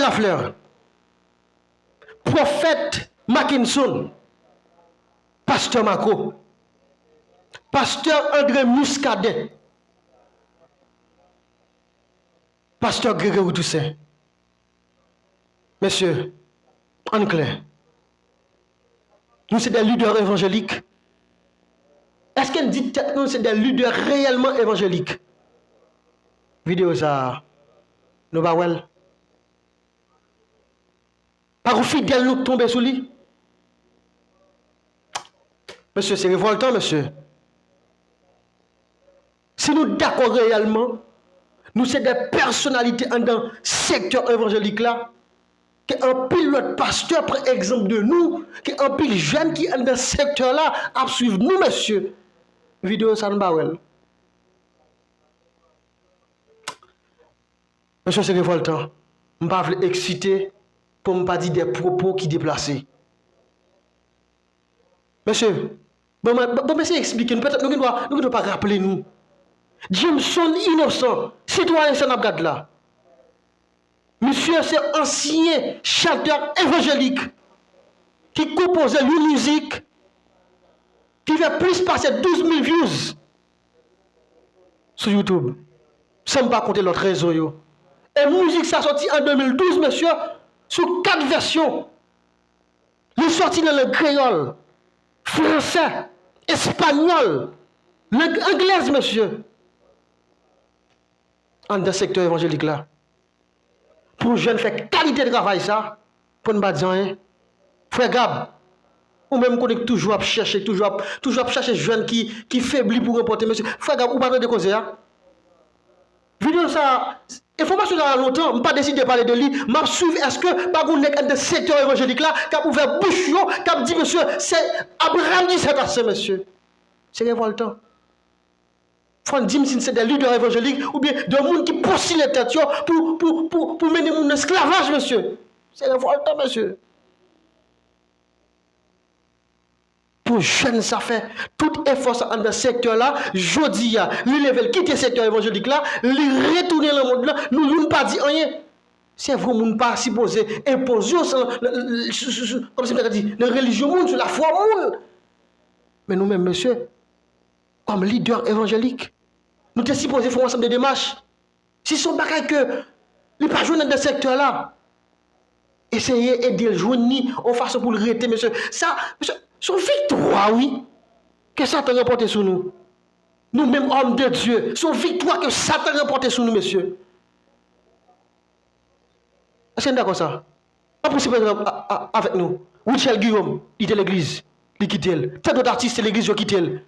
Lafleur, prophète Mackinson, pasteur Marco, pasteur André Muscadet, pasteur Grégory Toussaint. Messieurs, en clair, nous sommes des leaders évangéliques. Est-ce qu'elle dit que nous sommes des leaders réellement évangéliques? Vidéo ça, nous va well. Par où fidèle nous tomber sous lui? Monsieur, c'est révoltant, monsieur. Si nous d'accord réellement, nous sommes des personnalités dans le secteur évangélique là, qu'un pilote pasteur, par exemple de nous, qu'un pile jeune qui est dans ce secteur là, à suivre nous, monsieur. Vidéo ça, nous va well. Monsieur, c'est révoltant. Je ne vais pas exciter pour ne pas dire des propos qui déplacés. Monsieur, bon, monsieur expliquer, peut-être nous ne devons pas rappeler nous. Jameson innocent, citoyen Sénabgad là. Monsieur, c'est ancien chanteur évangélique qui composait une musique qui fait plus passer 12 000 views sur YouTube. Sans pas compter l'autre réseau. Et musique, ça sorti en 2012, monsieur, sous 4 versions. Il est sorti dans le créole, français, espagnol, l'anglaise, monsieur. En dans secteur évangélique là. Pour jeune faire qualité de travail, ça, pour ne pas dire rien. Frère Gab, ou même qu'on est toujours à chercher, toujours à chercher jeune qui faiblit pour remporter, monsieur. Frère Gab, ou pas de causer, hein? Vidéo ça, information dans longtemps, je n'ai pas décidé de parler de lui, je suivi, est-ce que par contre, dans le secteur évangélique là, qui a ouvert bouche, qui a dit, monsieur, c'est Abraham qui s'est passé, monsieur. C'est révoltant. Faut dire si c'est des leaders évangéliques ou bien des gens qui poursuivent les têtes pour mener mon esclavage, monsieur. C'est révoltant, monsieur. Pour jeunes, ça fait tout effort dans ce secteur-là. Je dis, lui level quitter le secteur évangélique-là, lui retourner dans le monde-là, nous ne pas dit rien. C'est vrai, nous ne pas supposé imposer, comme c'est dit, la religion, sur la foi. Mais nous-mêmes, monsieur, comme leader évangélique, nous sommes supposés faire ensemble de démarches. Si ce n'est pas que les pas jouer dans ce secteur-là, essayez d'aider le joindre en façon pour le arrêter, monsieur. Ça, monsieur, son victoire, oui, que Satan a remporté sur nous. Nous-mêmes, hommes de Dieu, son victoire que Satan a remporté sur nous, monsieur. Est-ce que vous d'accord ça? Pas possible avec nous. Michel Guillaume, il était l'église, il quittait. Tant d'autres artistes, l'église, ils quittent.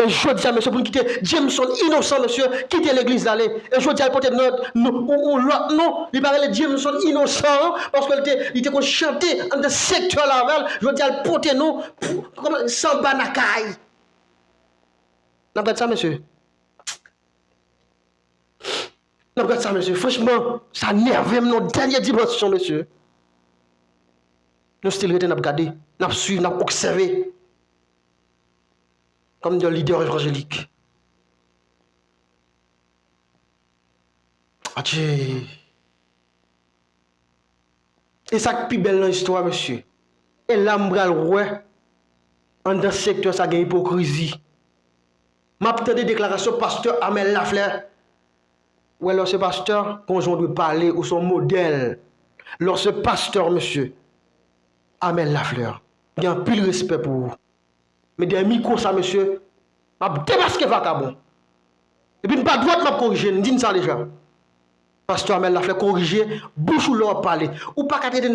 Et je dis à monsieur, pour nous quitter, Jameson innocent, monsieur, quitter l'église d'aller. Et je dis à peut-être non, il parlait Jameson innocent, parce qu'il était qu'on chantait dans ce secteur-là, je dis à porter nous, comme Samba Nakai. Vous regardez ça, monsieur? Vous regardez ça, monsieur? Franchement, ça nerve même notre dernière dimension, monsieur. Nous still rester, nous regarder, nous suivre, nous observer. Comme des leaders évangéliques. Adieu. Et ça qui est plus belle dans l'histoire, monsieur. Et là, je en dans ce secteur, ça a une hypocrisie. Je vais des déclarations pasteur Amel Lafleur. Ou alors ce pasteur, quand on doit parler, ou son modèle. Alors ce pasteur, monsieur, Amel Lafleur, il y a un pile respect pour vous. Mais des micros, ça, monsieur, je vais démasquer vagabond. Et puis, je ne pas droit de corriger, je dis ça déjà. Pasteur Amel l'a fait corriger, bouche ou l'on parler. Ou pas regarder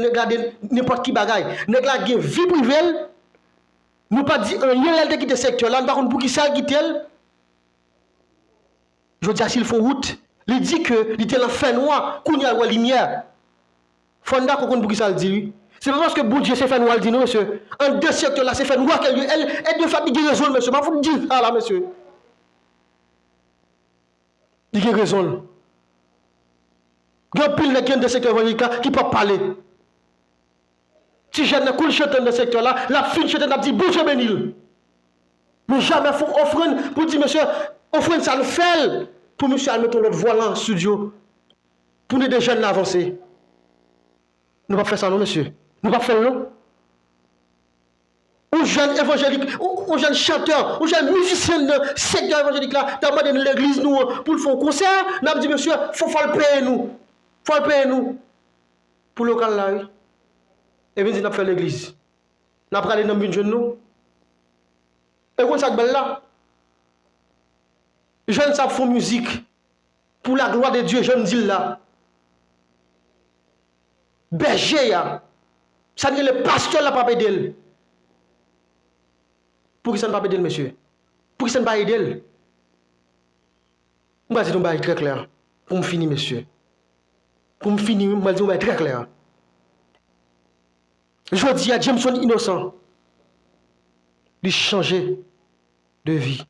n'importe qui bagaille. Nèg la gen vie privée. Nous pas dit un lien qui quitte secteur là, par contre pour qui ça quitte elle. Je dis s'il font route, il dit que il était dans fin noir, kounya la lumière. Fonda qu'on pour qui ça le dit. C'est pas parce que bon Dieu c'est fait noir, dit non, monsieur. En deux secteurs là, c'est fait noir qu'elle est de fatiguer raison, monsieur. Je vous dire ça là, monsieur. Il a raison. Il y a pile de secteur évangélique qui peut parler. Si je ne coule chanteur dans ce secteur là, la fille chanteur a dit bouche bénil. Mais jamais faut offrir pour dire monsieur, offrir ça le fait pour monsieur mettre notre voile en studio. Pour nous des jeunes avancer. Nous ne pas faire ça, non, monsieur. Nous ne pas faire, non. Aux jeunes évangéliques, aux jeunes chanteurs, aux jeunes musiciens de secteur évangélique là, t'as demandé l'église nous pour le faire un concert, nous avons dit monsieur, faut le payer nous. Faut le payer nous. Pour le local là, oui. Et bien, nous avons fait l'église. Nous avons parlé dans une jeune nous. Et comme ça, là, jeunes savent faire musique pour la gloire de Dieu, je me dis là. Berger, ça dit le pasteur là, pas aider. Pour qui ça ne va pas aider, monsieur? Pour qui ça ne va pas aider? Je vais dire très clair. Pour me finir, monsieur. Pour me finir, je vais dire très clair. Je dis à Jameson innocent, de changer de vie.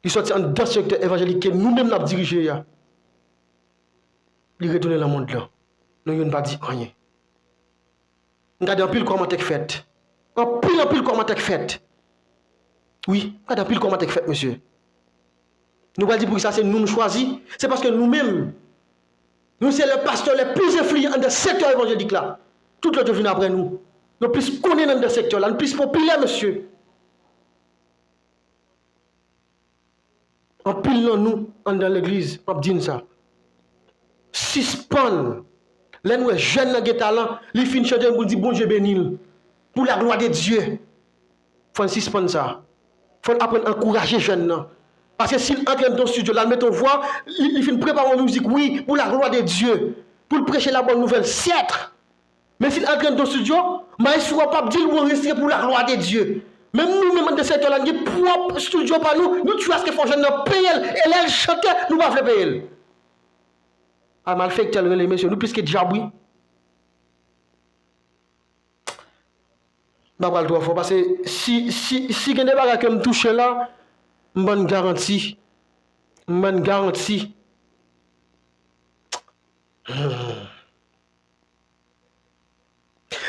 Il sortit dans ce secteur évangélique que nous-mêmes nous avons dirigé. Il retourne dans le monde là. Nous n'avons pas dit rien. Regardez un pile comment tu fait. Un pile comment tu fait. Oui, regardez un pile comment tu fait, monsieur. Nous allons dire pour ça, c'est nous choisis. C'est parce que nous-mêmes, nous sommes les pasteurs les plus influents dans le secteur évangélique là. Tout le monde vient après nous. Nous plus connaître dans le secteur là, nous plus populaires, monsieur. En pile dans nous, dans l'église, on dit ça. Suspend. Là, nous, jeunes dans le talent, les fins chanter pour dire bon Dieu béni. Pour la gloire de Dieu. Il faut suspendre ça. Il faut apprendre à encourager les jeunes. Parce que s'ils entrent dans le studio, là, mettons voix, ils finissent préparer la musique, oui, pour la gloire de Dieu. Pour prêcher la bonne nouvelle, certes. Mais s'ils entrent dans le studio, mais ils ne seront pas dire qu'on reste pour la gloire de Dieu. Même nous-mêmes, de cette là, nous propre studio par nous, nous tuons ce que font jeunes payer, et là, ils chantent, nous ne pouvons pas payer. Ah, mal fait que les messieurs, nous, puisque déjà oui. Je ne vais pas le droit, parce que si il y a des bagages qui me touchent là, je me garantis. Je me garantis.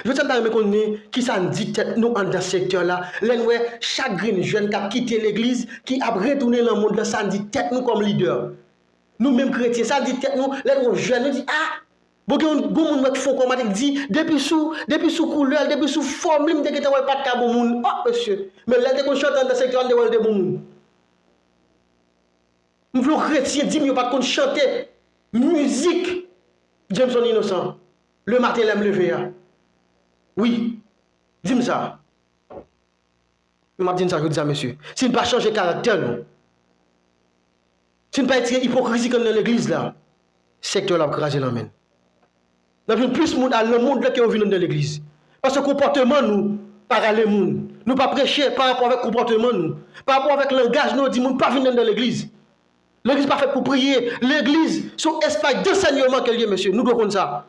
Je me connais qui s'en dit nous dans ce secteur là. Chaque jeune qui a quitté l'église, qui a retourné dans le monde, ça dit tête nous comme leader. Nous-mêmes chrétiens, ça dit tête nous, les jeunes nous dit ah, bon monde qui font comme on dit depuis sous couleur, depuis sous forme, me dit que tu pas de bon monde. Oh monsieur, mais là dès qu'on chante dans ce secteur on est bon monde. Nous voulons chrétiens dit mais pas qu'on chanter musique Jameson innocent. Le matin l'aime lever. Oui, dis-moi ça. Je m'a dit ça, je dis ça, monsieur. Si nous ne pas changer de caractère, nous. Si nous ne pas être hypocrisie comme dans l'église, là, secteur là, craser la main. Nous avons plus de monde à le monde là qui est venu dans l'église. Parce que le comportement, nous, par les monde. Nous pas prêcher par rapport avec le comportement, nous. Par rapport avec le langage, nous, dit, nous pas venir dans l'église. L'église n'est pas faite pour prier. L'église, son espace d'enseignement qu'elle est, monsieur. Nous devons ça.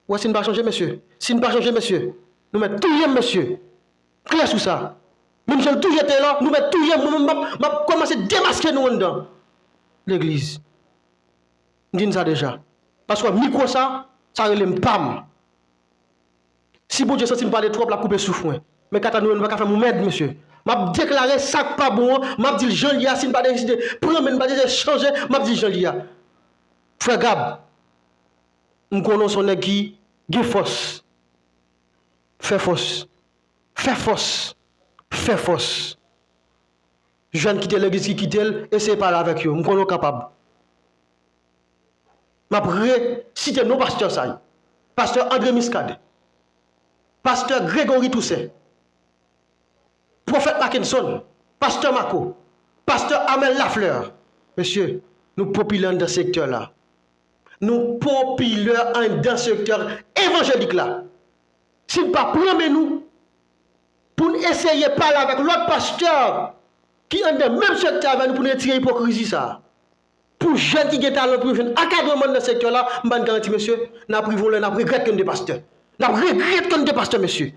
Ouais, si nous ne pas changer, monsieur. Si nous ne pas changer, monsieur. Nous mettons tout monsieur. Clair sur ça. Même si tout était là, nous mettons tout nous commencer à démasquer nous dedans. L'église. Nous disons ça déjà. Parce que micro ça relève pam. Si bon Dieu senti me parler trop, la couper souffle. Mais quand nous ne pas faire mon aide, monsieur. M'a déclaré ça pas bon, m'a dit Jean Lia si ne pas décider prendre m'a dit changer, m'a dit Jean Lia. Frère Gab. Nous connaissons son qui force. Fais force. Fais force. Fais force. Je viens de quitter l'église qui quitte elle, essayez de parler avec eux. Nous sommes capables. Je vais citer nos pasteurs. Pasteur André Miscade. Pasteur Grégory Toussaint. Prophète Mackinson. Pasteur Mako. Pasteur Amel Lafleur. Monsieur, nous populaires dans ce secteur-là. Nous populaires dans ce secteur évangélique là. Si nous ne pas prendre nous pour essayer de parler avec l'autre pasteur qui est dans le même secteur avec nous pour tirer l'hypocrisie ça. Pour jeunes qui ont talent pour jeune encadrement dans ce secteur là, je garantis monsieur, nous regrettons comme des pasteurs. Nous regrettons comme des pasteurs monsieur.